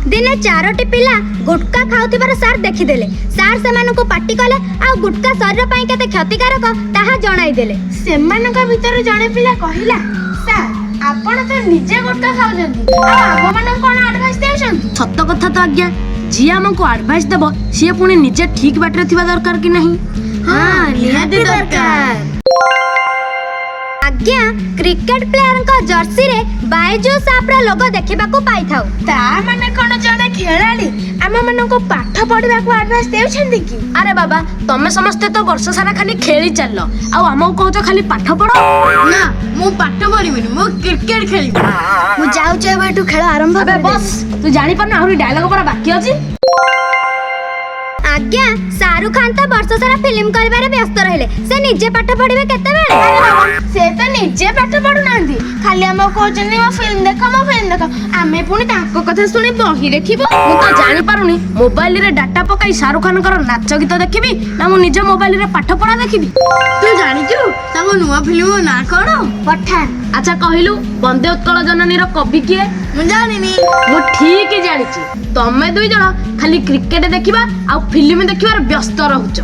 दिने 4टी पिला गुटका खाउथिबार सार देखिदेले। सार सेमानकु पार्टी कले आ गुटका शरीर पई केते क्षतिकारक ताहा जणाई देले। सेमानक भितर जणे पिला कहिला, सार आपण तो निजे गुटका खाउजंती आ आगो मानन कोन एडवाइस देउछंती। सत्य कथा तो आज्ञा, जी आमको एडवाइस देबो सी पुणी निजे ठीक बाटरे थिबा दरकार कि नहीं। हां निहाती दरकार। आज्ञा क्रिकेट प्लेयर का जर्सी रे बायजू सापरा लोगो देखिबा को पाई थाउ। ता माने कोन जणे खेलाली आम मानन को पाठ पढिबा को एडवाइस देउछंती की। अरे बाबा तमे समस्ते तो वर्ष सारा खाली खेली चललो आ हमको कहतो खाली पाठ पढ़ो ना मु पाठ पढिबिनी मु क्रिकेट खेलिबी। मु जाउ चे बेटू खेल आरंभ अबे बस तू जानि पर ना आहुरी डायलॉग पर बाकी अछि। आज्ञा शाहरुख खान तो वर्ष सारा फिल्म करबारे व्यस्त रहले, से निजे पाठ पढिबे केते बेले। से तो निजे पाठ पढु नांदी, खाली हम कहचनी मो फिल्म देखो आमे पुणी ताको कथा सुनी बही देखिबो। मु तो जानि पारुनी मोबाइल रे डाटा पकाई शाहरुख खान कर नाच गीत देखिबी ना मु निजे मोबाइल रे पाठ पढ़ा देखिबी। तू जानिचु ताको नुवा फिल्म ना कोन पठान। अच्छा कहिलु वंदे उत्कल जननी रो कवि किए? मु जानिनी। मु ठीक ही जानिची तमे दुई जण खाली क्रिकेट देखिबा आ फिल्म देखिबार व्यस्त रहउछ।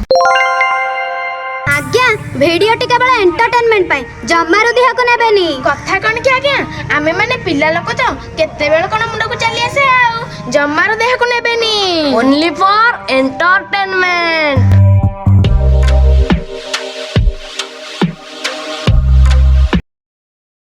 आज्ञा वीडियो टी केवल एंटरटेनमेंट पाई जम्मारु देह को नेबेनी। कथा कोन कि आज्ञा आमे माने पिल्ला लोक तो केते बेल कोन मुंड को चली आसे आ जम्मारु देह को नेबेनी। Only for entertainment.